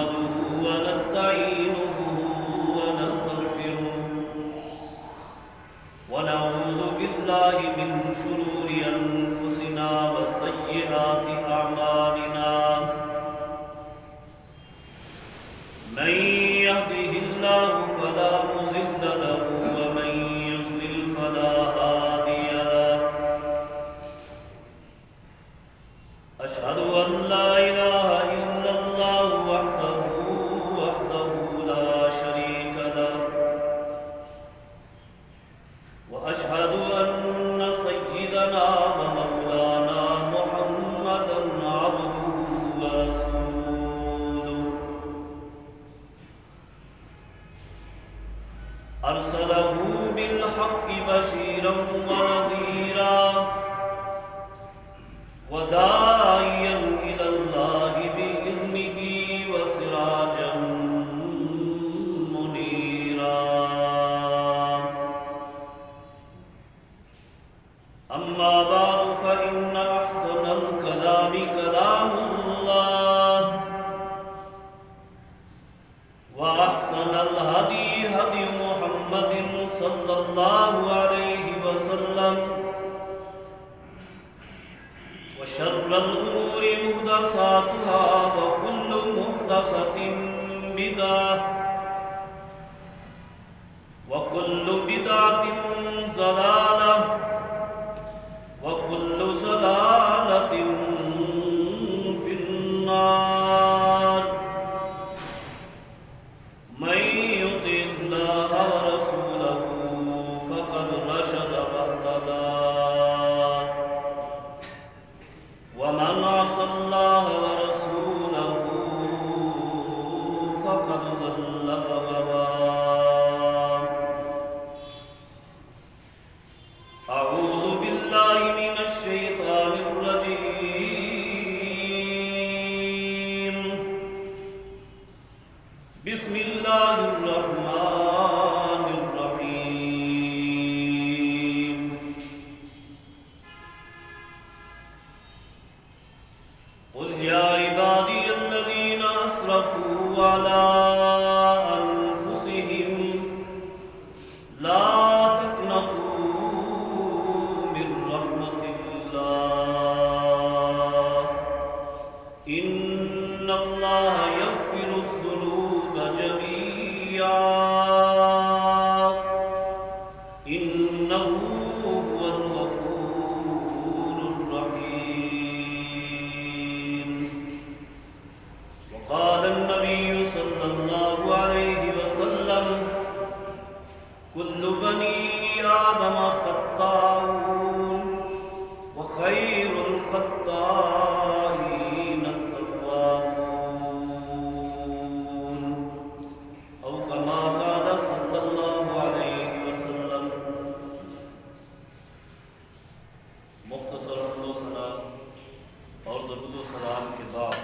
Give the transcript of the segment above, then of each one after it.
نحمده ونستعينه ونستغفره ونعوذ بالله من شرور أنفسنا وسيئات أعمالنا من يهده الله فلا مضل له ومن يضلل فلا هادي له أشهد أن لا إله إلا الله وحده لا شريك له وأشهد أن سيدنا ومولانا محمدا عبده ورسوله أرسله بالحق بشيرا ونذيرا وداعيا إلى الله بإذنه وسراجا منيرا أما بعد فإن أحسن الكلام كلام الله وأحسن الهدي هدي محمد صلى الله عليه وسلم وشر الأمور محدثاتها وكل محدثة بدعة وكل بدعة ضلالة وكل ضلالة في النار من يطع الله ورسوله فقد رشد واهتدى ومن عصى الله ورسوله فقد ضل وغوى أعوذ بالله من الشيطان الرجيم بسم الله الرحمن الرحيم قل يا عبادي الذين أسرفوا على أنفسهم لا تقنطوا من رحمة الله إن الله يغفر الذنوب جميعا إنه هو الغفور الرحيم وقال النبي صلى الله عليه وسلم كل بني آدم خطاؤون وخير الخطائين التوابون أو كما قال صلى الله عليه وسلم. مختصر حمد و ثنا اور درود و سلام کے بعد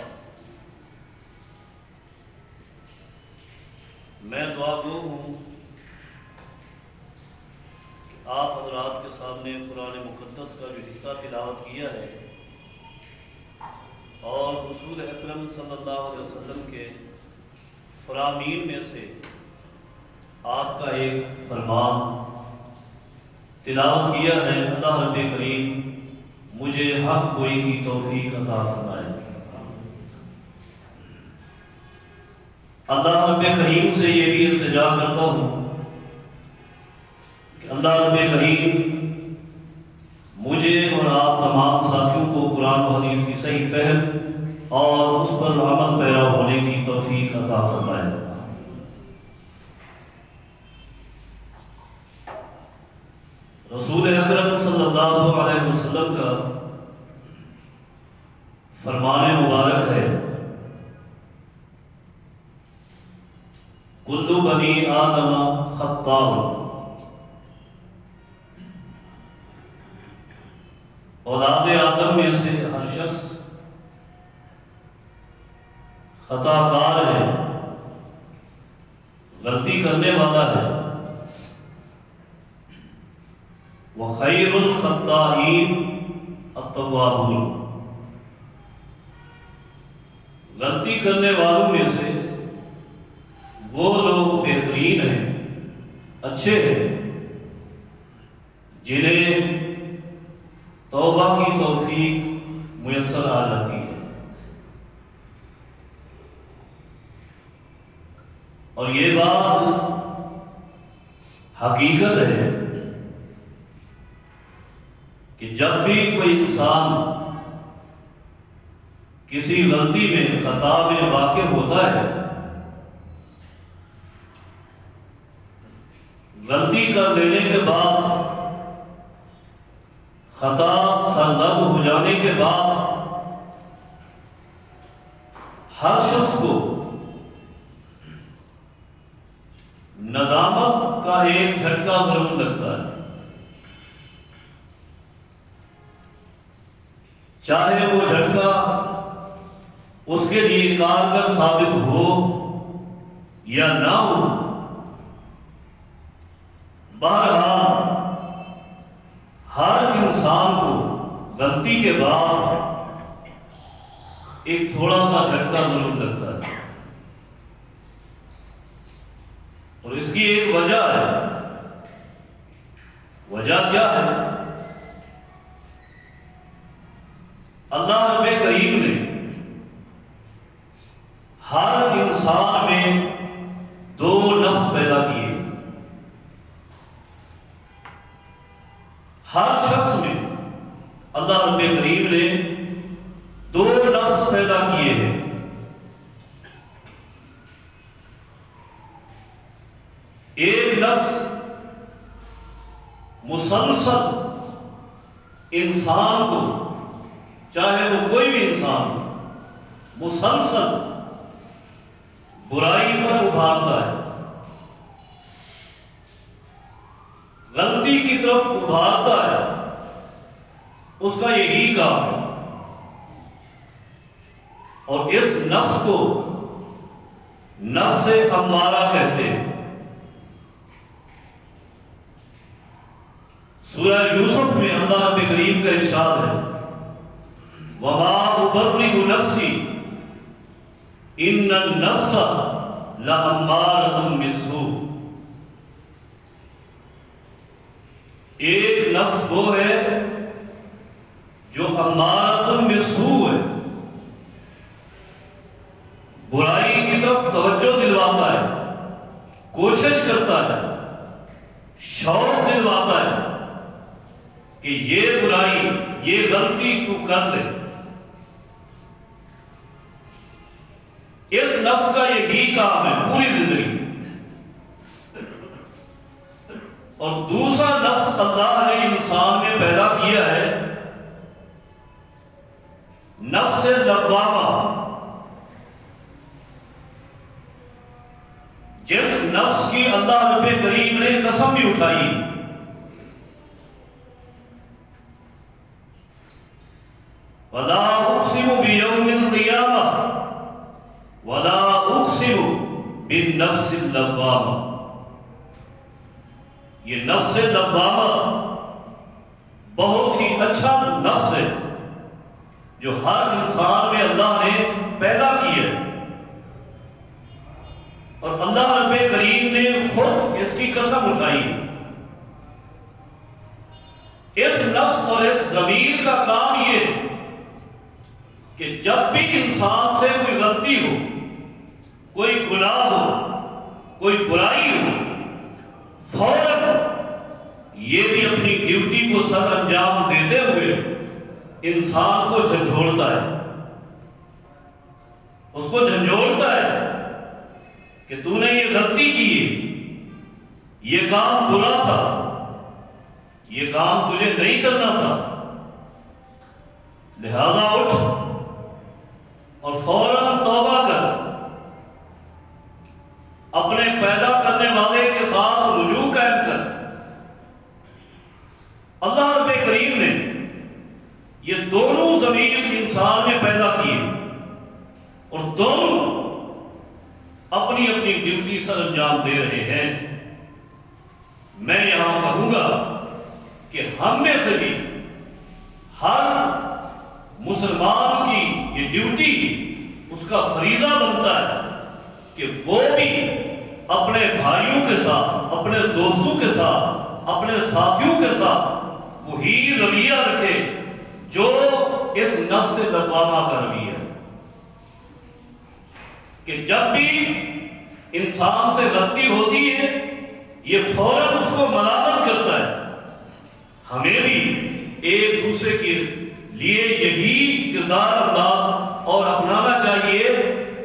میں دعا گو ہوں کہ آپ حضرات کے سامنے قرآن مقدس کا جو حصہ تلاوت کیا ہے اور رسول اکرم صلی اللہ علیہ وسلم کے فرامین میں سے آپ کا ایک فرمان تلاوت کیا ہے، اللہ رب کریم مجھے حق گوئی کی توفیق عطا فرمائے۔ اللہ رب کریم سے یہ بھی التجا کرتا ہوں کہ اللہ رب کریم مجھے اور آپ تمام ساتھیوں کو قرآن و حدیث کی صحیح فہم اور اس پر عمل پیرا ہونے کی توفیق عطا فرمائے۔ رسول اکرم صلی اللہ علیہ وسلم کا فرمان مبارک ہے کل بنی آدم خطاء، اولاد آدم میں سے ہر شخص خطا کار ہے، غلطی کرنے والا ہے۔ وخیر الخطائین التوابون، غلطی کرنے والوں میں سے وہ لوگ بہترین ہیں، اچھے ہیں جنہیں توبہ کی توفیق میسر آ جاتی ہے۔ اور یہ بات حقیقت ہے کہ جب بھی کوئی انسان کسی غلطی میں، خطا میں واقع ہوتا ہے، غلطی کر لینے کے بعد، خطا سرزد ہو جانے کے بعد، ہر شخص کو ندامت کا ایک جھٹکا ضرور لگتا ہے، چاہے وہ جھٹکا اس کے لیے کارگر ثابت ہو یا نہ ہو، بہرحال ہر انسان کو غلطی کے بعد ایک تھوڑا سا جھٹکا ضرور لگتا ہے، اور اس کی ایک وجہ ہے۔ وجہ کیا ہے؟ اللہ رب کریم نے ہر انسان میں دو نفس پیدا کیے، ہر شخص میں اللہ رب کریم نے دو نفس پیدا کیے ہیں۔ ایک نفس مسلسل انسان کو، چاہے وہ کوئی بھی انسان ہو، مسلسل برائی پر ابھارتا ہے، غلطی کی طرف ابھارتا ہے، اس کا یہی کام ہے۔ اور اس نفس کو نفس امارہ کہتے ہیں۔ سورہ یوسف میں اللہ رب کریم کا ارشاد ہے، وَمَا أُبَرِّئُ نَفْسِي إِنَّ النَّفْسَ لَأَمَّارَةٌ بِالسُّوءِ۔ ایک نفس وہ ہے جو امارۃ بالسوء ہے، برائی کی طرف توجہ دلواتا ہے، کوشش کرتا ہے، شوق دلواتا ہے کہ یہ برائی، یہ غلطی تو کر لے۔ اس نفس کا یہی کام ہے پوری زندگی۔ اور دوسرا نفس اللہ نے انسان میں پیدا کیا ہے، نفس لوامہ، جس نفس کی اللہ رب کریم نے قسم بھی اٹھائی، وَلَا أُقْسِمُ بِيَوْمِ الْقِيَامَةِ وَلَا أُقْسِمُ بِالنَّفْسِ اللَّوَّامَةِ۔ یہ نفس لوامہ بہت ہی اچھا نفس ہے جو ہر انسان میں اللہ نے پیدا کی ہے، اور اللہ رب کریم نے خود اس کی قسم اٹھائی۔ اس نفس اور اس ضمیر کا کام یہ ہے کہ جب بھی انسان سے کوئی غلطی ہو، کوئی گناہ ہو، کوئی برائی ہو، فوراً یہ بھی اپنی ڈیوٹی کو سر انجام دیتے ہوئے انسان کو جھنجھوڑتا ہے، اس کو جھنجھوڑتا ہے کہ تو نے یہ غلطی کی ہے، یہ کام برا تھا، یہ کام تجھے نہیں کرنا تھا، لہذا اٹھ اور فوراً توبہ کر، اپنے پیدا کرنے والے کے ساتھ رجوع قائم کر۔ اللہ رب کریم نے یہ دونوں ضمیر انسان میں پیدا کیے، اور دونوں اپنی اپنی ڈیوٹی سر انجام دے رہے ہیں۔ میں یہاں کہوں گا کہ ہم میں سے بھی ہر مسلمان کی یہ ڈیوٹی، اس کا فریضہ بنتا ہے کہ وہ بھی اپنے بھائیوں کے ساتھ، اپنے دوستوں کے ساتھ، اپنے ساتھیوں کے ساتھ وہی رویہ رکھے جو اس نفس لوامہ کا رویہ ہے، کہ جب بھی انسان سے غلطی ہوتی ہے یہ فوراً اس کو ملامت کرتا ہے۔ ہمیں بھی ایک دوسرے کے لیے یہی کردار انداز اور اپنانا چاہیے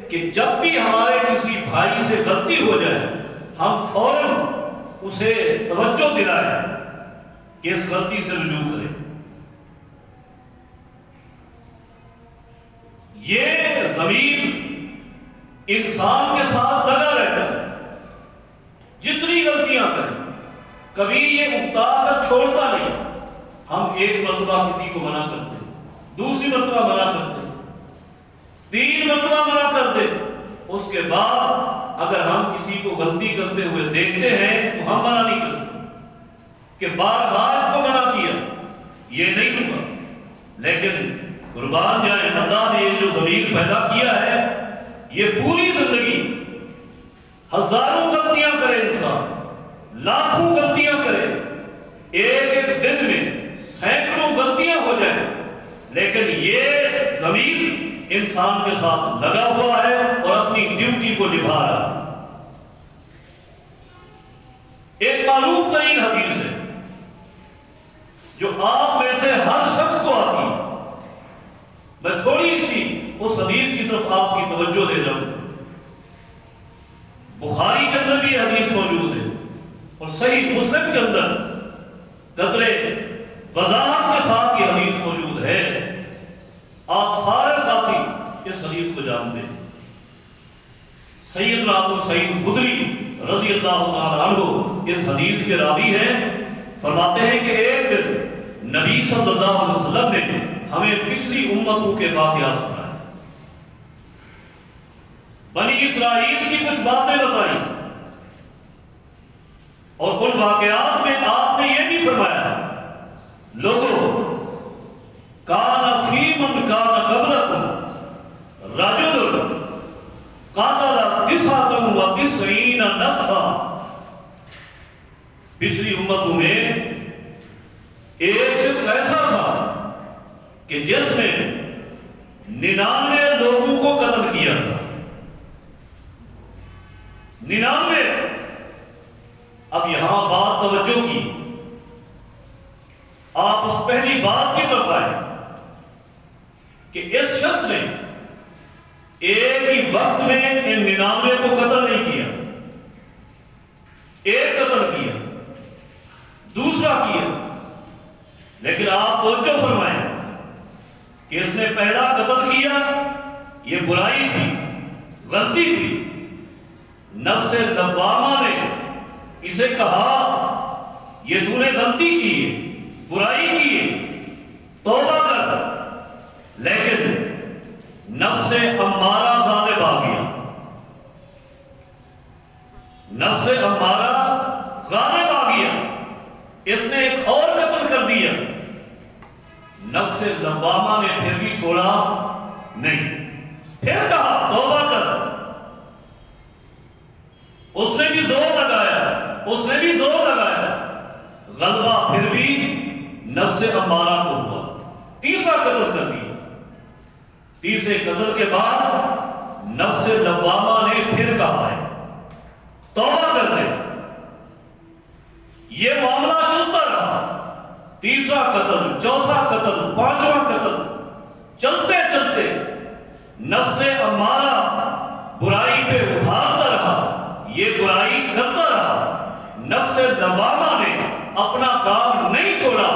کہ جب بھی ہمارے کسی بھائی سے غلطی ہو جائے ہم فوراً اسے توجہ دلائیں کہ اس غلطی سے رجوع کریں۔ یہ ضمیر انسان کے ساتھ لگا رہتا ہے، جتنی غلطیاں کریں کبھی یہ اکتا کر چھوڑتا نہیں۔ ہم ایک مرتبہ کسی کو منع کرتے، دوسری مرتبہ منع کرتے، 3 مرتبہ منع کرتے، اس کے بعد اگر ہم کسی کو غلطی کرتے ہوئے دیکھتے ہیں تو ہم منع نہیں کرتے کہ بار بار اس کو منع کیا، یہ نہیں ہوگا۔ لیکن قربان جائیں، اللہ نے یہ جو ضمیر پیدا کیا ہے یہ پوری زندگی ہزاروں غلطیاں کرے انسان، لاکھوں غلطیاں کرے، ایک ایک دن میں سینکڑوں غلطیاں ہو جائیں، لیکن یہ ضمیر انسان کے ساتھ لگا ہوا ہے اور اپنی ڈیوٹی کو نبھا رہا ہے۔ ایک معروف ترین حدیث ہے جو آپ میں سے ہر شخص کو آتی ہے، میں تھوڑی سی اس حدیث کی طرف آپ کی توجہ دے جاؤں۔ بخاری کے اندر بھی یہ حدیث موجود ہے اور صحیح مسلم کے اندر قدرے وضاحت کے ساتھ یہ حدیث موجود ہے۔ آپ سارے ساتھی اس حدیث کو جانتے ہیں۔ سیدنا ابو سعید خدری رضی اللہ تعالیٰ عنہ اس حدیث کے راوی ہیں، فرماتے ہیں کہ ایک دن نبی صلی اللہ علیہ وسلم نے ہمیں پچھلی امتوں کے واقعات سنائے، بنی اسرائیل کی کچھ باتیں بتائیں، اور ان واقعات میں آپ نے یہ بھی فرمایا لوگوں کان فی من کان قبلکم رجل قاتل 99 نفسا، پچھلی امتوں میں ایک شخص ایسا تھا کہ جس نے 99 لوگوں کو قتل کیا تھا۔ 99۔ اب یہاں بات توجہ کی، آپ اس پہلی بات کی طرف آئے کہ اس شخص نے ایک ہی وقت میں ان 99 کو قتل نہیں کیا، ایک قتل کیا، دوسرا کیا، لیکن آپ توجہ فرمائیں کہ اس نے پہلا قتل کیا، یہ برائی تھی، غلطی تھی۔ نفس لوامہ نے اسے کہا یہ تو نے غلطی کی ہے، برائی کی ہے، توبہ کر، لیکن نفس امارہ غالب آ گیا، نفس امارہ غالب آ گیا، اس نے ایک اور قتل کر دیا۔ نفس لوامہ نے پھر بھی چھوڑا نہیں، پھر کہا توبہ کر، اس نے بھی زور لگایا، اس نے بھی زور لگایا، غلبہ پھر بھی نفس امارہ کو ہوا، تیسرا قتل کر دیا۔ تیسرے قتل کے بعد نفس لوامہ نے پھر کہا ہے توبہ کر دے، یہ معاملہ چلتا رہا، تیسرا قتل، چوتھا قتل، پانچواں قتل، چلتے چلتے نفس امارہ برائی پہ ابھارتا رہا، یہ برائی کرتا رہا۔ نفس لوامہ نے اپنا کام نہیں چھوڑا،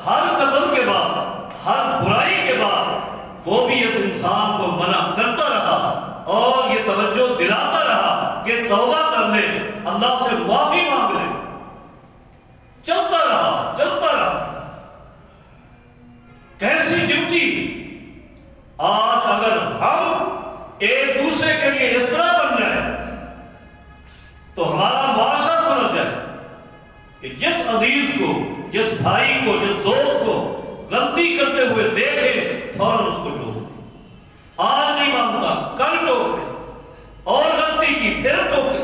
ہر قتل کے بعد، ہر برائی کے بعد وہ بھی اس انسان کو منع کرتا رہا اور یہ توجہ دلاتا رہا کہ توبہ کر لے، اللہ سے معافی مانگ لے، چلتا رہا، چلتا رہا۔ کیسی ڈیوٹی! آج اگر ہم ایک دوسرے کے لیے اس طرح بن جائیں تو ہمارا معاشرہ سمجھ جائے کہ جس عزیز کو، جس بھائی کو، جس دوست کو غلطی کرتے ہوئے دیکھے فوراً اس کو ٹوک دے، آج نہیں مانتا کل ٹوک دے، اور غلطی کی پھر ٹوکے،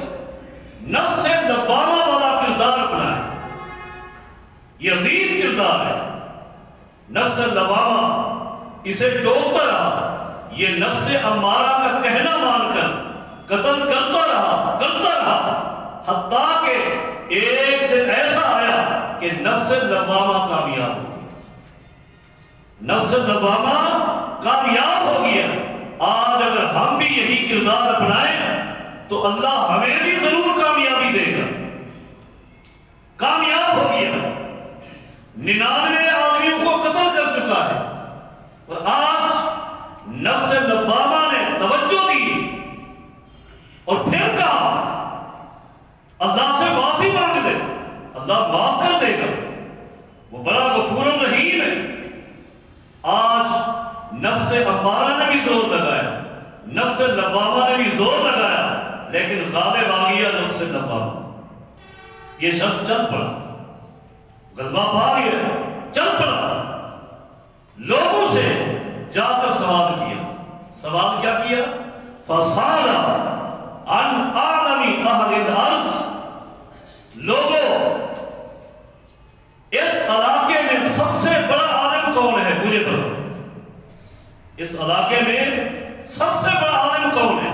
اسے ٹوکتا رہا، یہ نفس امارہ کا کہنا مان کر قتل کرتا رہا حتیٰ کہ ایک دن ایسا آیا کہ نفس لوامہ کامیاب ہو گیا، نفس لوامہ کامیاب ہو گیا۔ آج اگر ہم بھی یہی کردار اپنائیں تو اللہ ہمیں بھی ضرور کامیابی دے گا۔ کامیاب ہو گیا، 99 آدمیوں کو قتل کر چکا ہے، اور آج نفس لوامہ نے توجہ دی اور پھر کہا اللہ سے معافی مانگ دے، اللہ معاف کر دے گا، وہ بڑا غفور الرحیم ہے۔ آج نفس امارہ نے بھی زور لگایا، نفس لوامہ نے بھی زور لگایا، لیکن غالب آ گیا نفس لوامہ۔ یہ شخص چل پڑا، غلبہ پا گیا، چل پڑا، لوگوں سے جا کر سوال کیا۔ سوال کیا کیا؟ فَسَالَ عَنْ أَعْلَمِ أَهْلِ الْأَرْضِ، لوگوں اس علاقے میں سب سے بڑا عالم کون ہے؟ مجھے بتاؤ، اس علاقے میں سب سے بڑا عالم کون ہے؟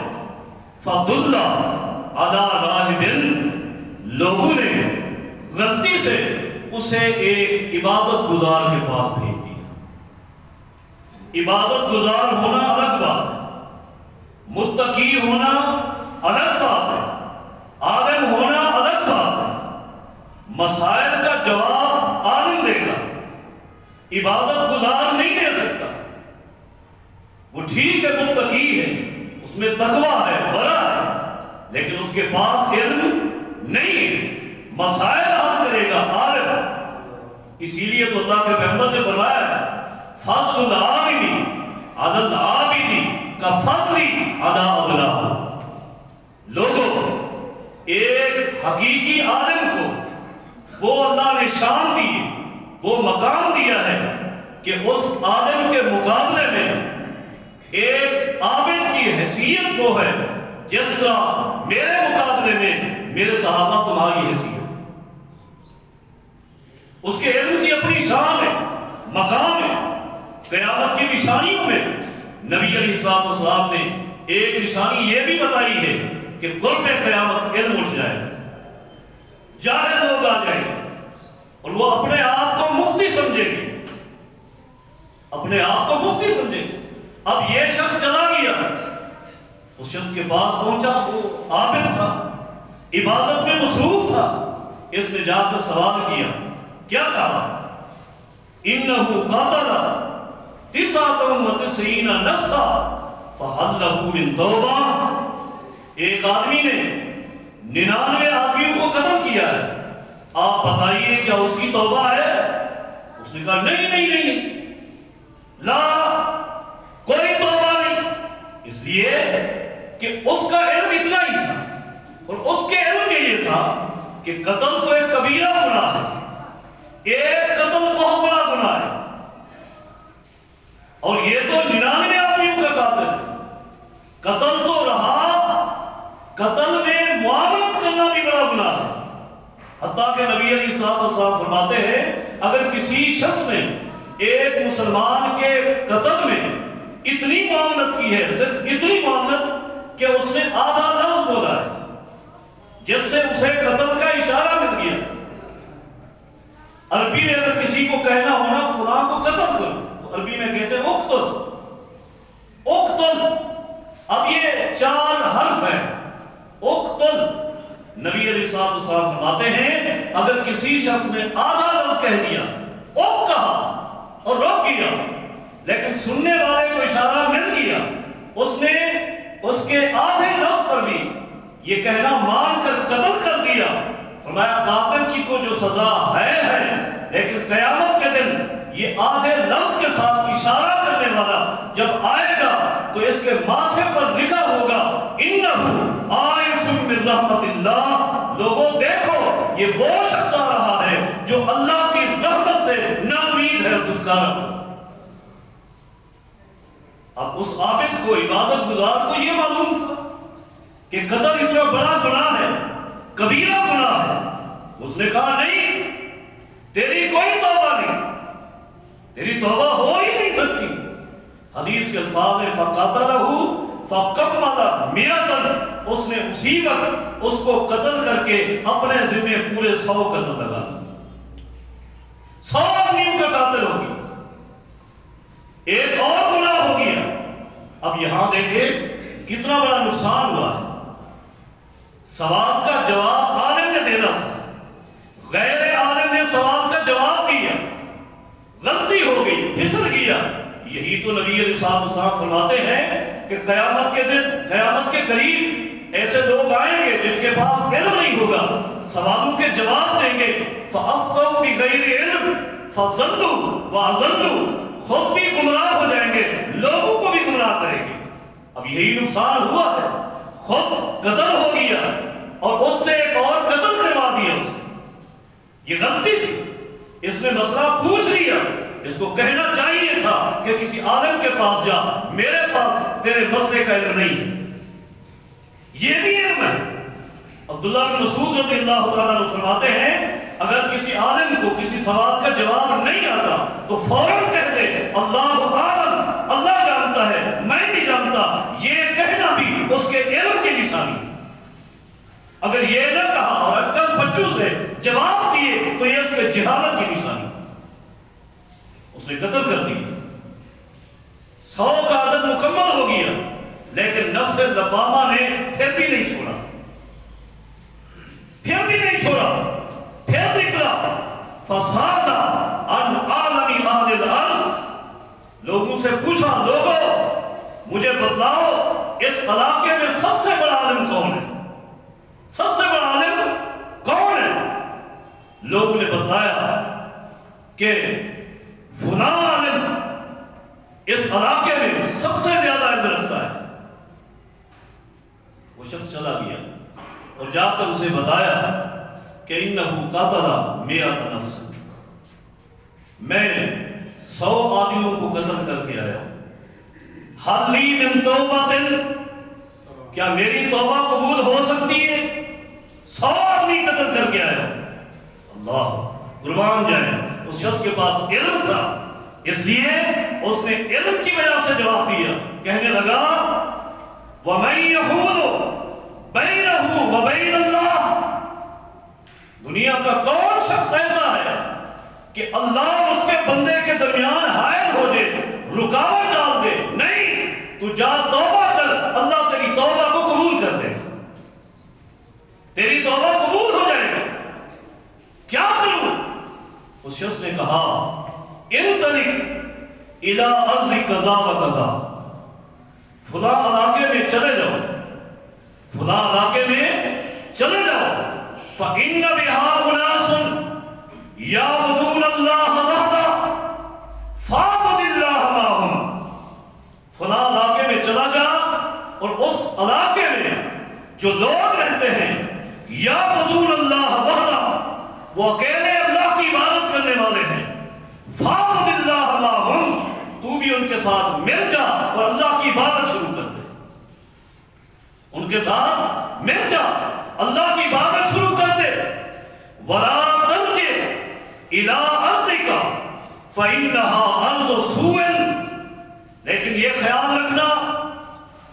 فَدُلَّ عَلَى رَاهِبٍ، لوگوں نے غلطی سے اسے ایک عبادت گزار کے پاس بھیج دیا۔ عبادت گزار ہونا الگ بات ہے، متقی ہونا الگ بات ہے، عالم ہونا الگ بات ہے۔ مسائل کا جواب عالم دے گا، عبادت گزار نہیں دے سکتا۔ وہ ٹھیک ہے، متقی ہے، اس میں تقویٰ ہے، ورع ہے، لیکن اس کے پاس علم نہیں ہے، مسائل حل کرے گا عالم۔ اسی لیے تو اللہ کے پیغمبر نے فرمایا ہے فضل العالم علی العابد کفضل علی ادناہ۔ لوگوں، ایک حقیقی عالم کو وہ اللہ نے شان دی، وہ مقام دیا ہے کہ اس عالم کے مقابلے میں ایک عابد کی حیثیت وہ ہے جس طرح میرے مقابلے میں میرے صحابہ تمہاری حیثیت۔ اس کے علم کی اپنی شان ہے، مقام ہے۔ قیامت کی نشانیوں میں نبی علیہ السلام نے ایک نشانی یہ بھی بتائی ہے کہ قرب قیامت علم اٹھ جائے، جاہل لوگ آ جائیں اور وہ اپنے آپ کو مفتی سمجھیں گے، اپنے آپ کو مفتی سمجھیں گے۔ اب یہ شخص چلا گیا، اس شخص کے پاس پہنچا، وہ عابد تھا، عبادت میں مصروف تھا، اس نے جا کر سوال کیا، کیا کہا؟ اِنَّهُ قَتَلَ 99 نفسا فَهَلْ لَهُ مِن تَوْبَةٍ، ایک آدمی نے 99 آدمیوں کو قتل کیا ہے، آپ بتائیے کیا اس کی توبہ ہے؟ اس نے کہا نہیں، لا، کوئی توبہ نہیں، اس لیے کہ اس کا علم اتنا ہی تھا، اور اس کے علم میں یہ تھا کہ قتل تو ایک کبیرہ گناہ ہے، ایک قتل بہت بڑا گناہ ہے، اور یہ تو 99 آدمیوں کا قاتل ہے۔ قتل تو رہا، قتل میں معاملت کرنا بھی بڑا گناہ ہے، حتیٰ کہ نبی علیہ السلام فرماتے ہیں اگر کسی شخص نے ایک مسلمان کے قتل میں اتنی معاملت کی ہے، صرف اتنی معاملت کہ اس نے آدھا لفظ بولا ہے جس سے اسے قتل کا اشارہ مل گیا۔ عربی میں اگر کسی کو کہنا ہونا فلاں کو قتل کرو تو عربی میں کہتے ہیں اقتل، اقتل۔ اب یہ 4 حرف ہیں، اقتل۔ نبی علیہ السلام فرماتے ہیں اگر کسی شخص نے آدھا لفظ کہہ دیا، اق کہا اور رک گیا، لیکن سننے والے کو اشارہ مل گیا، اس نے اس کے آدھے لفظ پر بھی یہ کہنا مان کر قتل کر دیا، فرمایا قاتل کی تو جو سزا ہے، لیکن قیامت کے دن یہ آدھے لفظ کے ساتھ اشارہ کرنے والا جب آئے گا تو اس کے ماتھے پر لکھا ہوگا انہو آئس من رحمت اللہ۔ لوگوں دیکھو، یہ وہ شخص آ رہا ہے جو اللہ کی رحمت سے نا امید ہے اور دھتکارا۔ اب اس عابد کو، عبادت گزار کو یہ معلوم تھا کہ قتل اتنا بڑا گناہ ہے، کبیرہ گناہ ہے۔ اس نے کہا نہیں، تیری کوئی توبہ نہیں، تیری توبہ ہو ہی نہیں سکتی، حدیث کے الفاظ میں فَقَتَلَهُ فَقَمَّلَ مِئَةً، اس نے اسی وقت اس کو قتل کر کے اپنے ذمہ پورے 100 قتل لگا، 100 آدمیوں کا قاتل ہو گیا، ایک اور گناہ ہو گیا۔ اب یہاں دیکھیں کتنا بڑا نقصان ہوا ہے۔ سوال کا جواب عالم نے دینا تھا، غیر عالم نے سوال کا جواب دیا، غلطی ہو گئی، پھسل گیا۔ یہی تو نبی علیہ السلام فرماتے ہیں کہ قیامت کے دن، قیامت کے قریب ایسے لوگ آئیں گے جن کے پاس علم نہیں ہوگا، سوالوں کے جواب دیں گے، فَأَفْتَوْا بِغَيْرِ عِلْمٍ فَضَلُّوا وَأَضَلُّوا، خود بھی گمراہ ہو جائیں گے، لوگوں کو بھی گمراہ کریں گے۔ اب یہی نقصان ہوا ہے، خود قتل ہو گیا اور اس سے ایک اور قتل کروا دیا اس نے۔ یہ غلطی تھی، اس نے مسئلہ پوچھ لیا، اس کو کہنا چاہیے تھا کہ کسی عالم کے پاس جا، میرے پاس تیرے مسئلے کا علم نہیں ہے۔ یہ بھی علم ہے۔ عبداللہ بن مسعود رضی اللہ تعالیٰ عنہ فرماتے ہیں اگر کسی عالم کو کسی سوال کا جواب نہیں آتا تو فوراً کہتے اللہ عالم، اللہ جانتا ہے، میں نہیں جانتا۔ یہ کہنا بھی اس کے علم کی نشانی۔ اگر یہ نہ کہا اور اٹکل بچوں سے جواب دیے تو یہ اس کے جہالت کی نشانی۔ اس نے قتل کر دیا، 100 کا عدد مکمل ہو گیا، لیکن نفس لوامہ نے پھر بھی نہیں چھوڑا، پھر بھی نہیں چھوڑا، پھر نکلا فساد عن عالم اہل الارض، لوگوں سے پوچھا لوگوں مجھے بتلاؤ اس علاقے میں سب سے بڑا عالم کون ہے، سب سے بڑا عالم کون ہے؟ لوگوں نے بتلایا کہ فلاں عالم اس علاقے میں سب سے زیادہ علم رکھتا ہے۔ وہ شخص چلا گیا اور جا کر اسے بتایا کہ انہو قاتل 100 نفس، میں 100 آدمیوں کو قتل کر کے آیا ہوں۔ حل لی من توبہ، کیا میری توبہ قبول ہو سکتی ہے؟ 100 آدمی قتل کر کے آیا ہوں۔ اللہ قربان جائے، اس شخص کے پاس علم تھا، اس لیے اس نے علم کی وجہ سے جواب دیا، کہنے لگا وَمَن يَحُولُ بَيْنَهُ وَبَيْنَ اللَّهِ، دنیا کا کون شخص ایسا ہے کہ اللہ اس کے بندے کے درمیان حائل ہو جائے، رکاوٹ ڈال دے؟ نہیں، تو جا توبہ کر، اللہ تیری توبہ کو قبول کر دے، تیری توبہ قبول ہو جائے گا۔ کیا کروں؟ اس شخص نے کہا انطلق الی ارض کذا و کذا، فلاں علاقے میں چلے جاؤ، فلاں علاقے میں چلے جاؤ، فإن بها أناس يعبدون الله وحده فاعبد الله معهم، فلاں علاقے میں چلا جا اور اس علاقے میں جو لوگ رہتے ہیں یعبدون اللہ وحدہ، وہ اکیلے اللہ کی عبادت کرنے والے ہیں، فاعبد اللہ معهم، تو بھی ان کے ساتھ مل جا اور اللہ کی عبادت شروع کر دے، ان کے ساتھ مل جا، اللہ کی عبادت شروع کر دے۔ وَلَا تَرْجِعْ إِلَىٰ أَرْضِكَ فَإِنَّهَا أَرْضُ سُوءٍ، لیکن یہ خیال رکھنا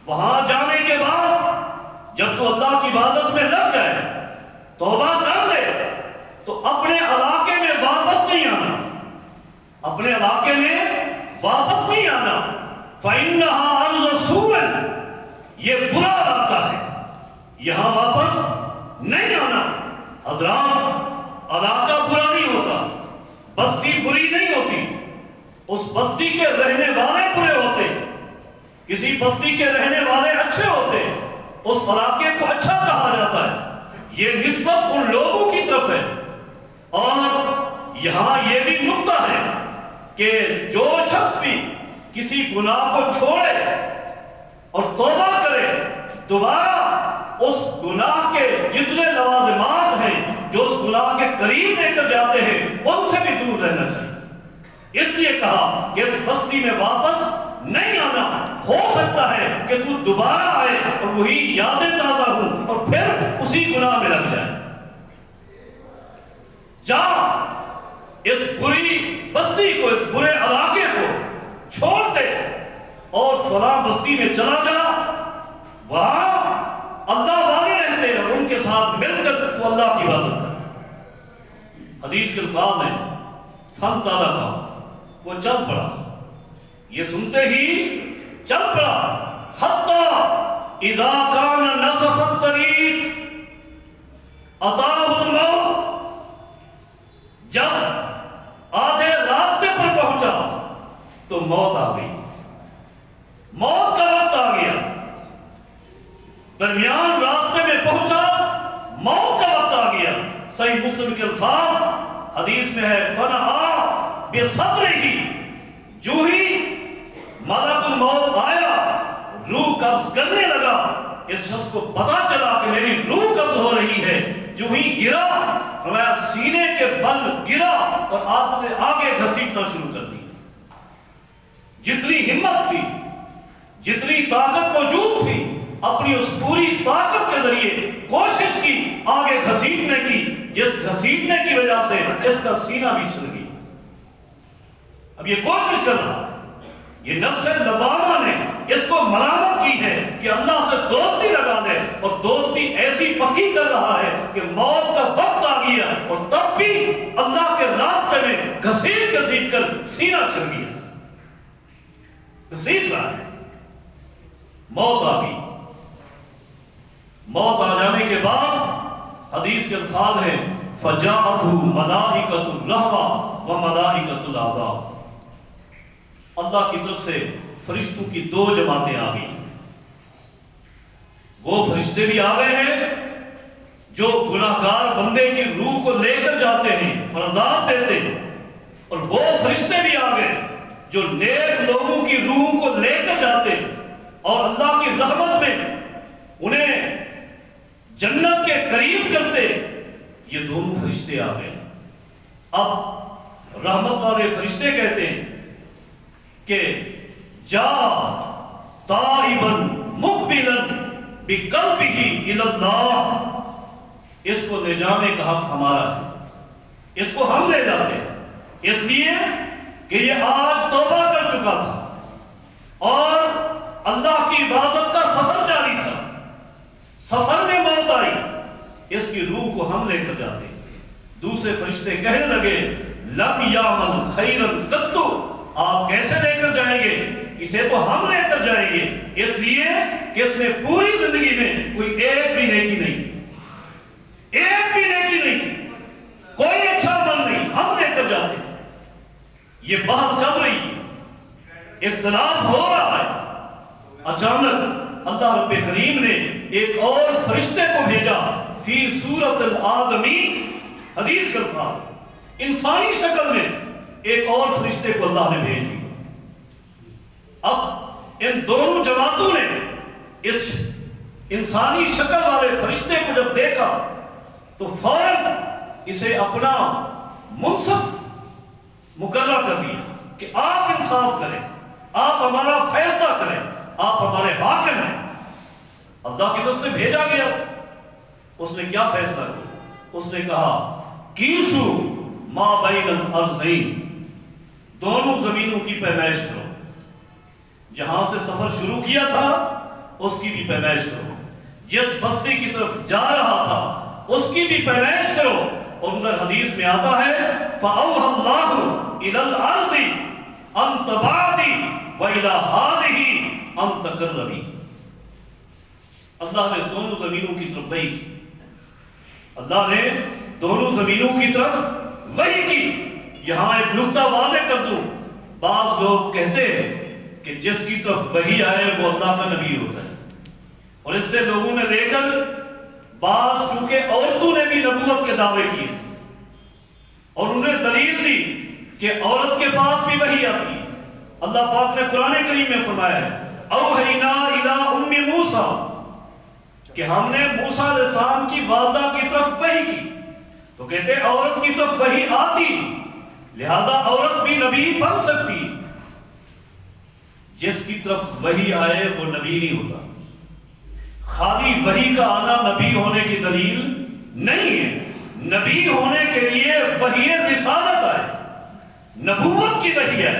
وہاں جانے کے بعد جب تو اللہ کی عبادت میں لگ جائے، توبہ کر لے، تو اپنے علاقے میں واپس نہیں آنا، اپنے علاقے میں واپس نہیں آنا۔ فَإِنَّهَا أَرْضُ سُوءٍ، یہ برا علاقہ ہے، یہاں واپس نہیں آنا۔ حضرات، علاقہ برا نہیں ہوتا، بستی بری نہیں ہوتی، اس بستی کے رہنے والے برے ہوتے، کسی بستی کے رہنے والے اچھے ہوتے، اس علاقے کو اچھا کہا جاتا ہے، یہ نسبت ان لوگوں کی طرف ہے۔ اور یہاں یہ بھی نکتہ ہے کہ جو شخص بھی کسی گناہ کو چھوڑے اور توبہ کرے، دوبارہ اس گناہ کے جتنے لوازمات ہیں جو اس گناہ کے قریب لے کر جاتے ہیں ان سے بھی دور رہنا چاہیے۔ اس لیے کہا کہ اس بستی میں واپس نہیں آنا، ہو سکتا ہے کہ تو دوبارہ آئے اور وہی یادیں تازہ ہوں اور پھر اسی گناہ میں لگ جائے۔ جا اس بری بستی کو، اس برے علاقے کو چھوڑ دے اور فلاں بستی میں چلا جا، وہاں اللہ والے رہتے ہیں اور ان کے ساتھ مل کر تو اللہ کی عبادت کر۔ حدیث کے الفاظ ہیں فانطلقا، وہ چل پڑا، یہ سنتے ہی چل پڑا، حتی اذا کان نصف الطریق اتاہ الموت، جب آدھے راستے پر پہنچا تو موت آ گئی، موت کا وقت آ گیا، درمیان راستے میں پہنچا، موت کا وقت آ گیا۔ صحیح مسلم کے الفاظ حدیث میں ہے فنہا بصدرہ، جو ہی ملک الموت آیا روح قبض کرنے لگا، اس شخص کو پتا چلا کہ میری روح قبض ہو رہی ہے، جو ہی گرا فرمایا سینے کے بل گرا اور آپ سے آگے گھسیٹنا شروع کر دی۔ جتنی ہمت تھی، جتنی طاقت موجود تھی، اپنی اس پوری طاقت کے ذریعے کوشش کی آگے گھسیٹنے کی، جس گھسیٹنے کی وجہ سے اس کا سینہ بھی چھل گیا۔ اب یہ کوشش کر رہا ہے، یہ نفس لوامہ نے اس کو ملامت کی ہے کہ اللہ سے دوستی لگا دے، اور دوستی ایسی پکی کر رہا ہے کہ موت کا وقت آ گیا اور تب بھی اللہ کے راستے میں گھسیٹ گھسیٹ کر سینہ چھل گیا، گھسیٹ رہا ہے۔ موت آ گئی، موت آ جانے کے بعد حدیث کے الفاظ ہیں فَجَاءَتْهُ مَلَائِكَةُ الرَّحْمَةِ وَمَلَائِكَةُ الْعَذَابِ، اللہ کی طرف سے فرشتوں کی دو جماعتیں آ گئی۔ وہ فرشتے بھی آ گئے ہیں جو گناہگار بندے کی روح کو لے کر جاتے ہیں اور عذاب دیتے ہیں، اور وہ فرشتے بھی آ گئے جو نیک لوگوں کی روح کو لے کر جاتے ہیں اور اللہ کی رحمت میں انہیں جنت کے قریب کرتے۔ یہ دونوں فرشتے آ گئے۔ اب رحمت والے فرشتے کہتے ہیں کہ جا تائبا مقبلا بقلبہ الی اللہ، اس کو لے جانے کا حق ہمارا ہے، اس کو ہم لے جاتے ہیں، اس لیے کہ یہ آج توبہ کر چکا تھا اور اللہ کی عبادت کا سفر جاری تھا، سفر میں موت آئی، اس کی روح کو ہم لے کر جاتے ہیں۔ دوسرے فرشتے کہنے لگے لم یعمل خیرا قط، آپ کیسے لے کر جائیں گے؟ اسے تو ہم لے کر جائیں گے، اس لیے کہ اس نے پوری زندگی میں کوئی ایک بھی نیکی نہیں کی، ایک بھی نیکی نہیں کی، کوئی اچھا عمل نہیں، ہم لے کر جاتے ہیں۔ یہ بحث چل رہی ہے، اختلاف ہو رہا ہے، اچانک اللہ رب کریم نے ایک اور فرشتے کو بھیجا فی صورت الآدمی، حدیث کا الفاظ انسانی شکل میں ایک اور فرشتے کو اللہ نے بھیج دیا۔ اب ان دونوں جماعتوں نے اس انسانی شکل والے فرشتے کو جب دیکھا تو فوراً اسے اپنا منصف مقرر کر دیا کہ آپ انصاف کریں، آپ ہمارا فیصلہ کریں، آپ ہمارے حاکم ہیں۔ اللہ کی طرف سے بھیجا گیا، اس نے کیا فیصلہ کیا؟ اس نے کہا کیسو ما بین الارضین، دونوں زمینوں کی پیمائش کرو، جہاں سے سفر شروع کیا تھا اس کی بھی پیمائش کرو، جس بستی کی طرف جا رہا تھا اس کی بھی پیمائش کرو۔ اور اندر حدیث میں آتا ہے فَأَوْحَى اللَّهُ إِلَى الْأَرْضِ أَن تَبْعَدِي وَإِلَى هَٰذِهِ أَن تَقَرَّبِي، اللہ نے دونوں زمینوں کی طرف وحی کی، اللہ نے دونوں زمینوں کی طرف وحی کی۔ یہاں ایک نقطہ واضح کر دوں، بعض لوگ کہتے ہیں کہ جس کی طرف وحی آئے وہ اللہ کا نبی ہوتا ہے، اور اس سے لوگوں نے لے کر بعض چونکہ عورتوں نے بھی نبوت کے دعوے کیے اور انہیں دلیل دی کہ عورت کے پاس بھی وحی آتی ہے۔ اللہ پاک نے قرآن کریم میں فرمایا ہے اوحینا الی ام موسیٰ، کہ ہم نے موسیٰ علیہ السلام کی والدہ کی طرف وحی کی، تو کہتے ہیں عورت کی طرف وحی آتی لہذا عورت بھی نبی بن سکتی۔ جس کی طرف وحی آئے وہ نبی نہیں ہوتا، خالی وحی کا آنا نبی ہونے کی دلیل نہیں ہے۔ نبی ہونے کے لیے وحی رسالت آئے، نبوت کی وحی ہے،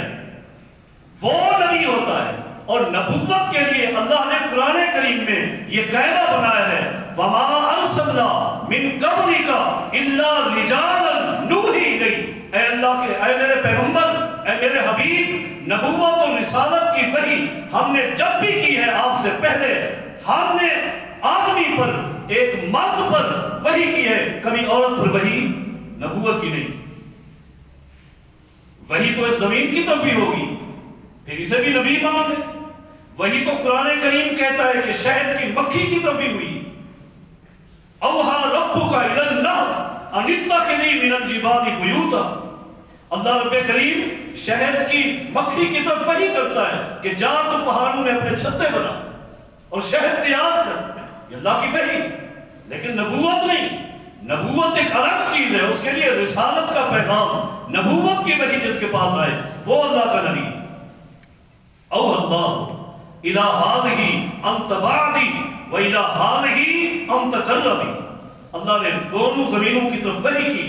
وہ نبی ہوتا ہے۔ اور نبوت کے لیے اللہ نے قرآن کریم میں یہ قاعدہ بنایا ہے وَمَا أَرْسَلْنَا مِن قَبْلِكَ إِلَّا رِجَالًا نُوحِي إِلَيْهِمْ۔ اے اللہ کے اے میرے پیغمبر، اے میرے حبیب، نبوت اور رسالت کی وحی ہم نے جب بھی کی ہے آپ سے پہلے، ہم نے آدمی پر، ایک مرد پر وحی کی ہے، کبھی عورت پر وحی نبوت کی نہیں۔ وحی تو اس زمین کی طرف بھی ہوگی، پھر اسے بھی نبی مان لے۔ وہی تو قرآن کریم کہتا ہے کہ شہد کی مکھی کی طرف بھی ہوئی۔ اوحا ربک الی النحل ان اتخذی من الجبال بیوتا۔ اللہ رب کریم شہد کی مکھی کی طرف وحی کرتا ہے کہ جا تو پہاڑوں میں اپنے چھتے بنا اور شہد تیار کر، یہ اللہ کی وحی۔ لیکن نبوت نہیں، نبوت ایک الگ چیز ہے، اس کے لیے رسالت کا پیغام، نبوت کی وحی جس کے پاس آئے وہ اللہ کا نبی۔ او اللہ الى هذه ان تبعدی و الى هذه ان تقربی۔ اللہ نے دونوں زمینوں کی طرف وحی کی،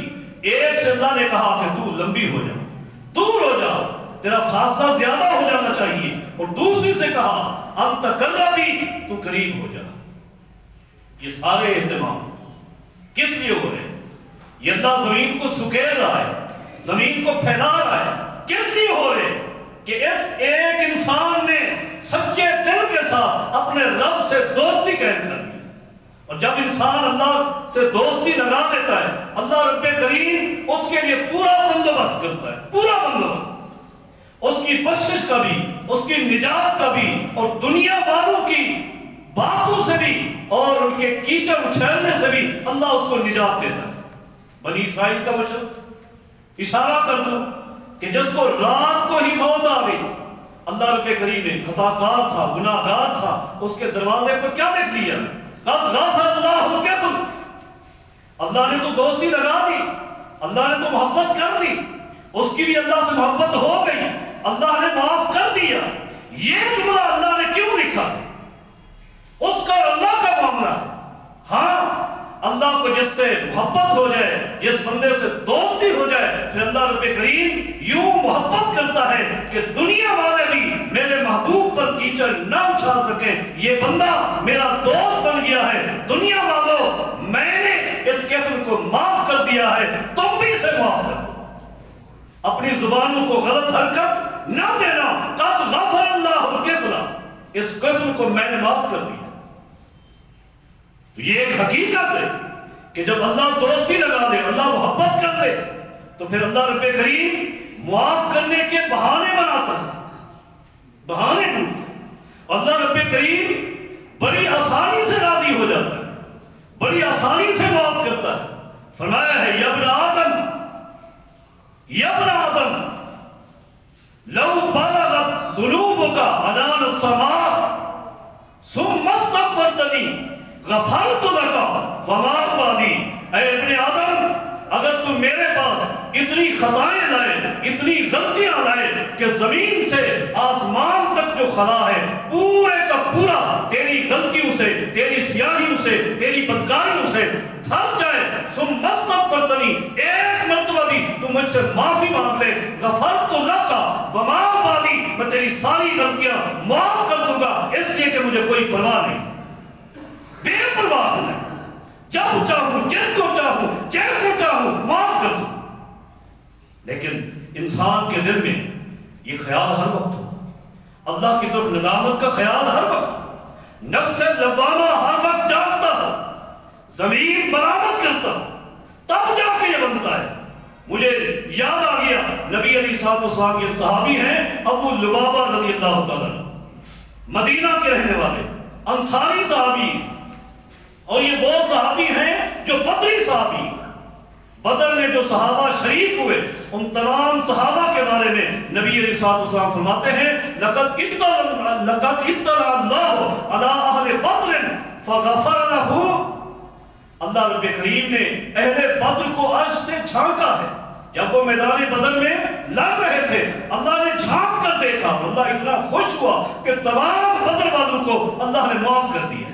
ایک سے اللہ نے کہا کہ تو لمبی ہو جا، دور ہو جا، تیرا فاصلہ زیادہ ہو جانا چاہیے، اور دوسری سے کہا ان تقربی، تو قریب ہو جا۔ یہ سارے اہتمام کس لیے ہو رہے ہیں؟ یہ اللہ زمین کو سکیل رہا ہے، زمین کو پھیلا رہا ہے، کس لیے ہو رہے ہیں؟ کہ اس ایک انسان نے سچے دل کے ساتھ اپنے رب سے دوستی قائم کر دی، اور جب انسان اللہ سے دوستی لگا دیتا ہے اللہ رب کریم اس کے لیے پورا بندوبست کرتا ہے، پورا بندوبست، اس کی بخشش کا بھی، اس کی نجات کا بھی، اور دنیا والوں کی باتوں سے بھی اور ان کے کیچڑ اچھیلنے سے بھی اللہ اس کو نجات دیتا ہے۔ بنی اسرائیل کا وہ شخص، اشارہ کر دو کہ جس کو رات کو ہی موت آ گئی، اللہ رب کریم نے خطاکار تھا، گناہگار تھا، اس کے دروازے پر کیا لکھ لیا؟ قد غفر اللہ الکفر۔ اللہ نے تو دوستی لگا دی، اللہ نے تو محبت کر دی، اس کی بھی اللہ سے محبت ہو گئی، اللہ نے معاف کر دیا۔ یہ جملہ اللہ نے کیوں لکھا ہے؟ اس کا اللہ کا معاملہ ہے۔ ہاں اللہ کو جس سے محبت ہو جائے، جس بندے سے دوستی ہو جائے، پھر اللہ رب کریم یوں محبت کرتا ہے کہ دنیا والے بھی میرے محبوب پر کیچڑ نہ اچھال سکیں۔ یہ بندہ میرا دوست بن گیا ہے، دنیا والوں میں نے اس کفر کو معاف کر دیا ہے، تم بھی اسے معاف کر دو۔ اپنی زبانوں کو غلط حرکت نہ دینا۔ قد غفر اللہ الکفر، اس کفر کو میں نے معاف کر دیا۔ تو یہ ایک حقیقت ہے کہ جب اللہ دوستی لگا دے، اللہ محبت کر دے، تو پھر اللہ رب کریم معاف کرنے کے بہانے بناتا ہے، بہانے ڈھونڈتا ہے۔ اللہ رب کریم بڑی آسانی سے راضی ہو جاتا ہے، بڑی آسانی سے معاف کرتا ہے۔ فرمایا ہے یا ابن آدم، یا ابن آدم لو بلغت ذنوبک عنان السماء ثم استغفرتنی غفرت لک وما ابالی۔ اے ابن آدم، اگر تم میرے پاس اتنی خطائیں لائے، اتنی غلطیاں لائے کہ زمین سے آسمان تک جو خلا ہے پورے کا پورا تیری غلطیوں سے، تیری سیاہیوں سے، تیری بدکاریوں سے بھر جائے، ثم استغفرتنی، ایک مرتبہ بھی تم مجھ سے معافی مانگ لے، غفرت لک وما ابالی، میں تیری ساری غلطیاں معاف کر دوں گا، اس لیے کہ مجھے کوئی پرواہ نہیں، بے پرواہ ہے، جب چاہوں، جس کو چاہوں، جیسے چاہوں معاف کر دوں۔ لیکن انسان کے دل میں یہ خیال ہر وقت ہو، اللہ کی طرف ندامت کا خیال ہر وقت ہو، نفس لوامہ ہر وقت جاگتا ہو، ضمیر ملامت کرتا ہو، تب جا کے یہ بنتا ہے۔ مجھے یاد آ گیا نبی علیہ السلام کے صحابی ہیں ابو لبابہ رضی اللہ تعالیٰ، مدینہ کے رہنے والے انصاری صحابی، اور یہ وہ صحابی ہیں جو بدری صحابی، بدر میں جو صحابہ شریک ہوئے ان تمام صحابہ کے بارے میں نبی علیہ السلام فرماتے ہیں لقد اطلع اللہ علی اہل بدر فغفر لہ۔ اللہ رب کریم نے اہل بدر کو عرش سے چھانکا ہے، جب وہ میدان بدر میں لڑ رہے تھے اللہ نے جھانک کر دیکھا، اللہ اتنا خوش ہوا کہ تمام بدر والوں کو اللہ نے معاف کر دیا۔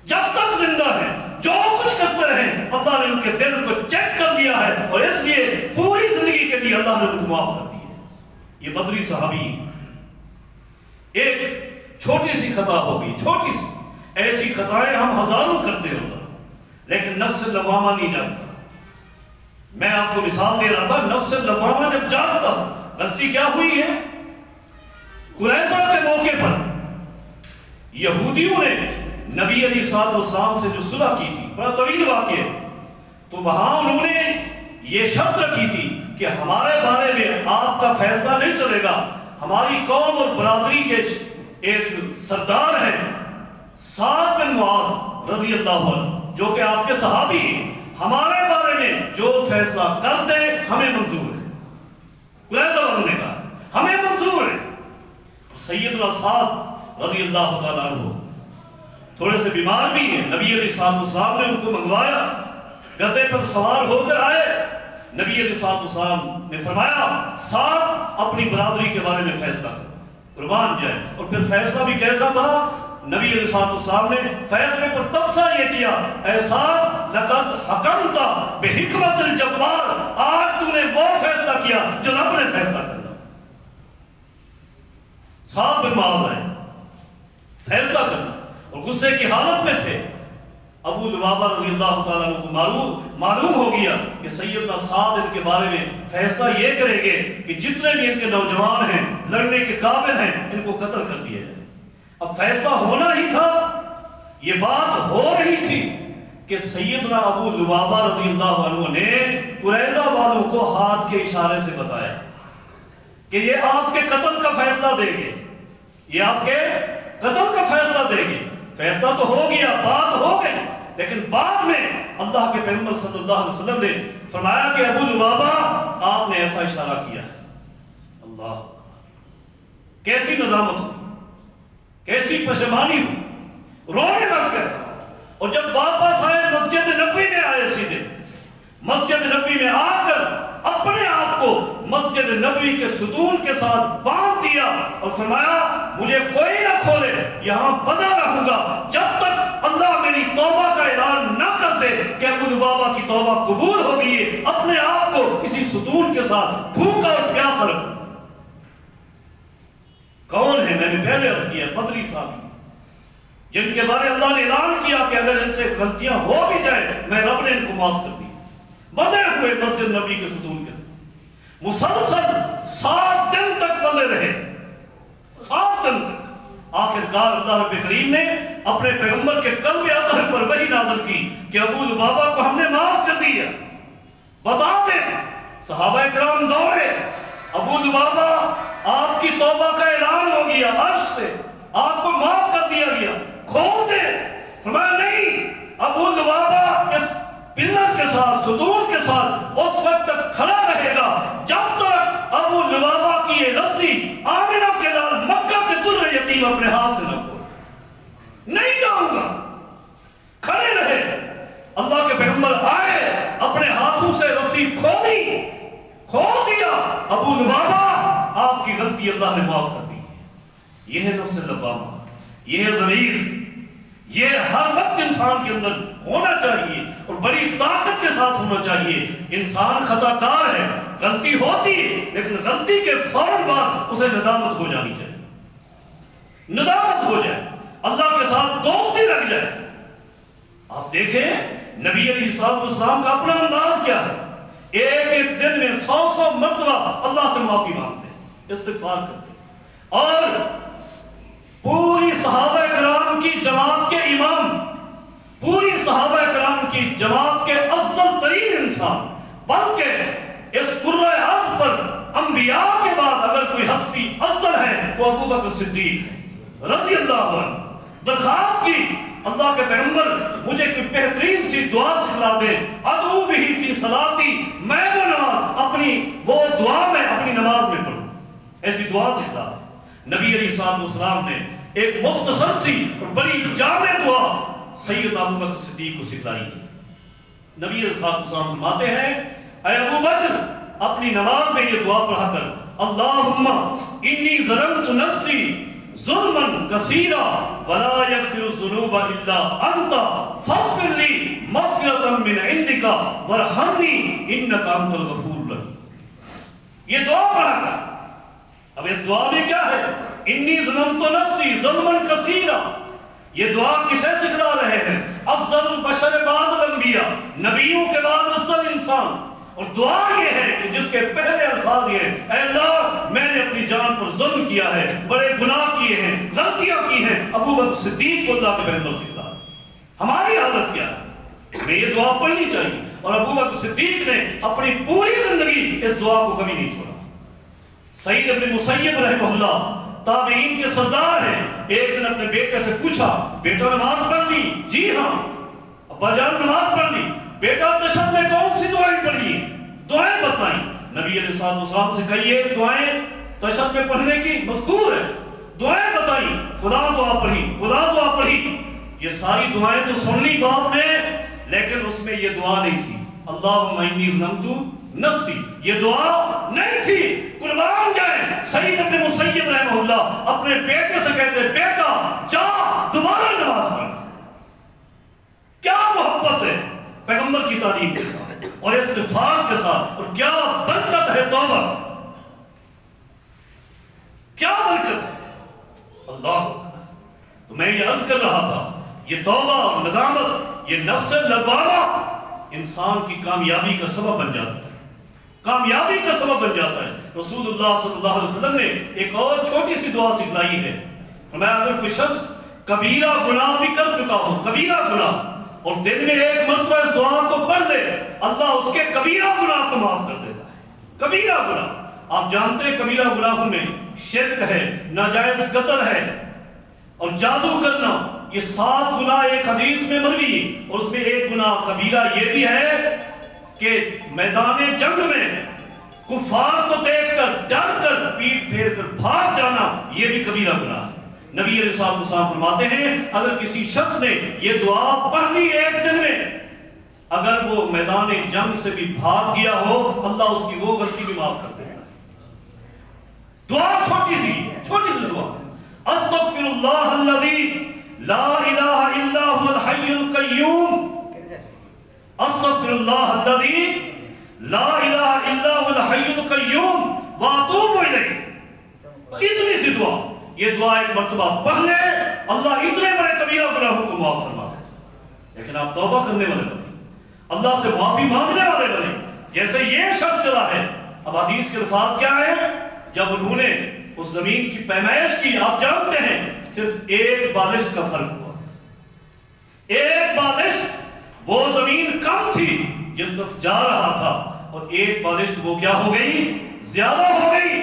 جب تک زندہ ہیں جو کچھ کرتے رہیں اللہ نے ان کے دل کو چیک کر دیا ہے، اور اس لیے پوری زندگی کے لیے اللہ نے ان کو معاف کر دیا۔ یہ بدری صحابی ایک چھوٹی سی خطا ہوگی، چھوٹی سی، ایسی خطائیں ہم ہزاروں کرتے ہوتا، لیکن نفس لوامہ نہیں جانتا۔ میں آپ کو مثال دے رہا تھا، نفس لوامہ جب جانتا، غلطی کیا ہوئی ہے؟ قریظہ کے موقع پر یہودیوں نے نبی علیہ السلام سے جو صلح کی تھی، بڑا طویل واقعہ، تو وہاں انہوں نے یہ شرط رکھی تھی کہ ہمارے بارے میں آپ کا فیصلہ نہیں چلے گا۔ ہماری قوم اور برادری کے ایک سردار ہیں سعد بن معاذ رضی اللہ عنہ، جو کہ آپ کے صحابی ہیں، ہمارے بارے میں جو فیصلہ کر دے ہمیں منظور ہے۔ قریظہ والوں نے کہا ہمیں منظور ہے۔ سیدنا سعد رضی اللہ تعالیٰ عنہ تھوڑے سے بیمار بھی ہیں، نبی علیہ السلام نے ان کو منگوایا، گدھے پر سوار ہو کر آئے۔ نبی علیہ السلام نے فرمایا سعد اپنی برادری کے بارے میں فیصلہ کر، قربان جائے۔ اور پھر فیصلہ بھی کیسا تھا؟ نبی علیہ السلام نے فیصلے پر تبصرہ یہ کیا، اے سعد لقد حکمت بحکمت الجبار، آج تو نے وہ فیصلہ کیا جو رب نے فیصلہ کرنا۔ سعد بن معاذ ہے فیصلہ کرنا اور غصے کی حالت میں تھے۔ ابو لبابہ رضی اللہ تعالیٰ عنہ کو معلوم ہو گیا کہ سیدنا سعد ان کے بارے میں فیصلہ یہ کریں گے کہ جتنے بھی ان کے نوجوان ہیں، لڑنے کے قابل ہیں، ان کو قتل کر دیا جائے۔ اب فیصلہ ہونا ہی تھا، یہ بات ہو رہی تھی کہ سیدنا ابو لبابہ رضی اللہ عنہ نے قریظہ والوں کو ہاتھ کے اشارے سے بتایا کہ یہ آپ کے قتل کا فیصلہ دیں گے، یہ آپ کے قتل کا فیصلہ دیں گے۔ فیصلہ تو ہو گیا، بات ہو گئی، لیکن بعد میں اللہ کے پیغمبر صلی اللہ علیہ وسلم نے فرمایا کہ ابو لبابہ آپ نے ایسا اشارہ کیا ہے۔ اللہ، کیسی ندامت ہوئی، کیسی پشیمانی ہوئی، رونے لگ گئے۔ اور جب واپس آئے مسجد نبوی میں آئے، سیدھے مسجد نبوی میں آ کر اپنے آپ کو مسجد نبوی کے ستون کے ساتھ باندھ دیا اور فرمایا مجھے کوئی نہ کھولے، یہاں بنا رہوں گا جب تک اللہ میری توبہ کا اعلان نہ کر دے کہ ابو لبابہ کی توبہ قبول ہو گئی ہے۔ اپنے آپ کو اسی ستون کے ساتھ بھوکا اور پیاسا رکھوں۔ کون ہے؟ میں نے پہلے عرض کیا، بدری صاحب، جن کے بارے اللہ نے اعلان کیا کہ اگر ان سے غلطیاں ہو بھی جائیں میں رب نے ان کو معاف کر دی۔ بندے ہوئے مسجد نبی کے ستون کے ساتھ، مسلسل 7 دن تک بندے رہے، 7 دن تک۔ آخر کار اللہ رب کریم نے اپنے پیغمبر کے قلب اطہر پر وحی نازل کی کہ ابو لبابہ کو ہم نے معاف کر دیا، بتا دیں۔ صحابہ کرام دوڑے، ابو لبابہ آپ کی توبہ کا اعلان ہو گیا، عرش سے آپ کو معاف کر دیا گیا، کھول دے۔ فرمایا نہیں، ابو لبابہ اس پلر کے ساتھ، ستون کے ساتھ اس وقت تک کھڑا رہے گا جب تک ابو لبابہ کی یہ رسی آمنہ کے لال مکہ کے در یتیم اپنے ہاتھ سے نہ کھولے، نہیں جاؤں گا، کھڑے رہے۔ اللہ کے پیغمبر آئے، اپنے ہاتھوں سے رسی کھولی، کھول دیا۔ ابو لبابہ آپ کی غلطی اللہ نے معاف کر دی۔ یہ ہے نفس لوامہ، یہ ہے ضمیر، یہ ہر وقت انسان کے اندر ہونا چاہیے اور بڑی طاقت کے ساتھ ہونا چاہیے۔ انسان خطا کار ہے، غلطی ہوتی ہے، لیکن غلطی کے فوراً بعد اسے ندامت ہو جانی چاہیے، ندامت ہو جائے، اللہ کے ساتھ دوستی لگ جائے۔ آپ دیکھیں نبی علیہ السلام کا اپنا انداز کیا ہے، ایک دن میں 100 مرتبہ اللہ سے معافی مانگتے، استغفار کرتے، اور پوری صحابہ کرام کی جماعت کے امام، پوری صحابہ کرام کی جماعت کے افضل ترین انسان، بلکہ اس قرۂ ارض پر انبیاء کے بعد اگر کوئی ہستی افضل ہے تو ابو بکر صدیق ہے رضی اللہ عنہ۔ درخواست کی اللہ کے پیغمبر مجھے کوئی بہترین سی دعا سکھلا دے، ادعو بہ فی صلاتی، میں وہ نماز اپنی وہ دعا میں اپنی نماز میں پڑھوں، ایسی دعا سکھلا دے۔ نبی علیہ السلام نے ایک مختصر سی اور بڑی جامع دعا سیدنا ابو بکر صدیق کو سکھلائی ہے۔ نبی علیہ السلام فرماتے ہیں اے ابو بکر اپنی نماز میں یہ دعا پڑھا کر، اللہم انی ظلمت نفسی ظلما کثیرا ولا یغفر الذنوب الا انت فاغفر لی مغفرۃ من عندک وارحمنی انک انت الغفور الرحیم۔ یہ دعا پڑھا کر اب اس دعا میں کیا ہے؟ انی ظلمت نفسی ظلما کثیرا. یہ دعا کسے سکھلا رہے ہیں؟ افضل البشر بعد الانبیاء، نبیوں کے بعد افضل انسان. اور دعا یہ ہے کہ جس کے پہلے الفاظ یہ ہیں، اے اللہ میں نے اپنی جان پر ظلم کیا ہے، بڑے گناہ کیے ہیں، غلطیاں کی ہیں. ابو بکر صدیق کو اللہ کے پیغمبر سکھلا. ہماری حالت کیا ہے؟ ہمیں یہ دعا پڑھنی چاہیے. اور ابو بکر صدیق نے اپنی پوری زندگی اس دعا کو کبھی نہیں چھوڑا. سعید ابن مسیب رحمہ اللہ تابعین کے سردار ہیں. ایک دن اپنے بیٹے سے پوچھا، بیٹا نماز پڑھ لی؟ جی ہاں. ابا جان نماز پڑھ لی. بیٹا تشہد میں کون سی دعائیں پڑھی؟ دعائیں بتائیں. نبی علیہ السلام سے کہیے دعائیں تشہد میں پڑھنے کی مذکور ہے، دعائیں بتائیں. فلاں دعا پڑھی، فلاں دعا پڑھی. یہ ساری دعائیں تو سن لی باپ نے، لیکن اس میں یہ دعا نہیں تھی اللہم انی ظلمت نفسی. یہ دعا نہیں تھی. قربان جائیں سعید ابن مسیب رحمہ اللہ اپنے بیٹے سے کہتے بیٹا جا دوبارہ نماز پڑھ. کیا محبت ہے پیغمبر کی تعلیم کے ساتھ اور استغفار کے ساتھ، اور کیا برکت ہے توبہ، کیا برکت ہے. اللہ. تو میں یہ عرض کر رہا تھا یہ توبہ اور ندامت، یہ نفس لوامہ انسان کی کامیابی کا سبب بن جاتا ہے، کامیابی کا سبب بن جاتا ہے. رسول اللہ صلی اللہ علیہ وسلم نے ایک اور چھوٹی سی دعا سکھلائی ہے. فرمایا اگر کوئی شخص کبیرہ گناہ بھی کر چکا ہو، کبیرہ گناہ، اور دن میں ایک مرتبہ اس دعا کو پڑھ لے، اللہ اس کے کبیرہ گناہ کو معاف کر دیتا ہے. کبیرہ گناہ آپ جانتے ہیں کبیرہ گناہوں میں شرک ہے، ناجائز قتل ہے اور جادو کرنا. یہ 7 گناہ ایک حدیث میں مروی ہے. اور اس میں ایک گناہ کبیرہ یہ بھی ہے کہ میدان جنگ میں کفار کو دیکھ کر ڈر کر پیٹ پھیر کر بھاگ جانا، یہ بھی کبیرہ گناہ ہے. نبی علیہ السلام فرماتے ہیں اگر کسی شخص نے یہ دعا پڑھ لی ایک دن میں، اگر وہ میدان جنگ سے بھی بھاگ گیا ہو، اللہ اس کی وہ غلطی بھی معاف کر دیتا ہے. دعا چھوٹی سی دعا. استغفر اللہ الذی لا الہ الا هو الحی القیوم. استغفر اللہ الذی لا الہ الا هو الحی القیوم واتوب الیہ. اتنی سی دعا. یہ دعا ایک مرتبہ پڑھ لے، اللہ اتنے بڑے کبیرہ گناہوں کو معاف فرما دے. لیکن آپ توبہ کرنے والے بنے، اللہ سے معافی مانگنے والے بنے جیسے یہ شخص چلا ہے. اب حدیث کے الفاظ کیا ہے؟ جب انہوں نے اس زمین کی پیمائش کی، آپ جانتے ہیں صرف ایک بالشت کا فرق ہوا. ایک بالشت وہ زمین کم تھی جس طرف جا رہا تھا، اور ایک بالشت وہ کیا ہو گئی؟ زیادہ ہو گئی.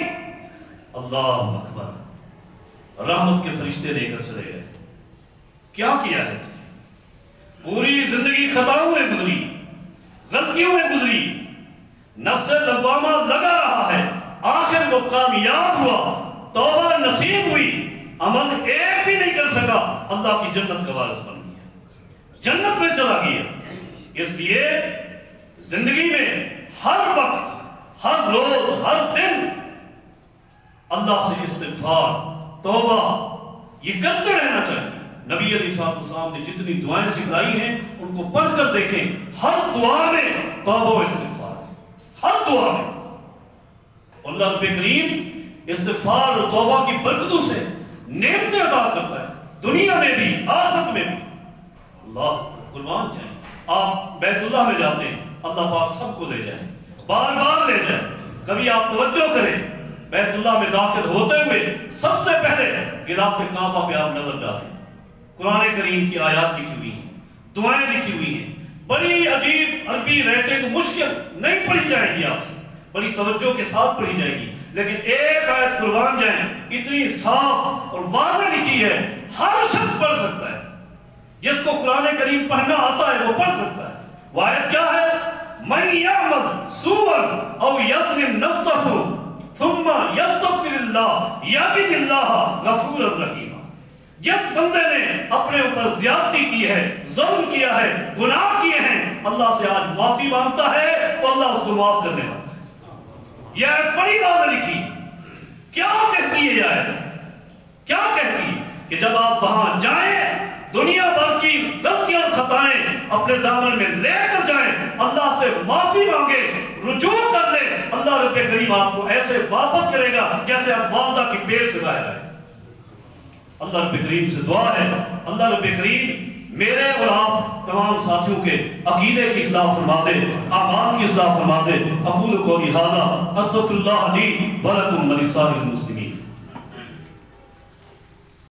اللہ اکبر. رحمت کے فرشتے لے کر چلے گئے. کیا کیا ہے اس نے؟ پوری زندگی خطاؤں میں گزری، غلطیوں میں گزری، نفس لوامہ لگا رہا ہے. آخر وہ کامیاب ہوا، توبہ نصیب ہوئی، عمل ایک بھی نہیں کر سکا، اللہ کی جنت کا وارث بن گیا، جنت میں چلا گیا. اس لیے زندگی میں ہر وقت، ہر روز، ہر دن اللہ سے استغفار، توبہ یہ کرتے رہنا چاہیے. نبی علیہ السلام نے جتنی دعائیں سکھلائی ہیں ان کو پڑھ کر دیکھیں، ہر دعا میں توبہ و استغفار ہے، ہر دعا میں. اللہ رب کریم استغفار اور توبہ کی برکتوں سے نعمتیں عطا کرتا ہے، دنیا میں بھی آخرت میں بھی. اللہ قربان جائیں. آپ بیت اللہ میں جاتے ہیں، اللہ پاک سب کو لے جائیں، بار بار لے جائیں. کبھی آپ توجہ کریں، بیت اللہ میں داخل ہوتے ہوئے سب سے پہلے غلاف کعبہ پہ آپ نظر ڈالیں. قرآن کریم کی آیات لکھی ہوئی ہیں، دعائیں لکھی ہوئی ہیں. بڑی عجیب عربی رہتے کو مشکل نہیں پڑھی جائے گی، آپ سے بڑی توجہ کے ساتھ پڑھی جائے گی. لیکن ایک آیت قربان جائیں اتنی صاف اور واضح لکھی ہے، ہر شخص پڑھ سکتا ہے. جس کو قرآن کریم پڑھنا آتا ہے وہ پڑھ سکتا ہے. وہ آیت کیا ہے؟ من یعمل سوءا او یظلم نفسہ ثم یستغفر اللہ یجد اللہ غفورا رحیما. جس بندے نے اپنے اوپر زیادتی کی ہے، ظلم کیا ہے، گناہ کیے ہیں، اللہ سے آج معافی مانگتا ہے تو اللہ اس کو معاف کرنے والا ہے. یہ آیت بڑی واضح لکھی. کیا کہتی ہے یہ آیت؟ کیا کہتی ہے کہ جب آپ وہاں جائیں، دنیا بھر کی غلطیاں خطائیں اپنے دامن میں لے کر جائیں، اللہ سے معافی مانگے، رجوع کر لے، اللہ رب رب کریم آپ کو ایسے واپس کرے گا جیسے آپ والدہ کی پیٹ سے باہر آئے۔ اللہ رب کریم سے دعا ہے، اللہ رب کریم میرے اور آپ تمام ساتھیوں کے عقیدے کی اصلاح فرما دے، اعمال کی اصلاح فرما دے۔ اقول قولی ھذا استغفر اللہ لی ولکم ولسائر المسلمین۔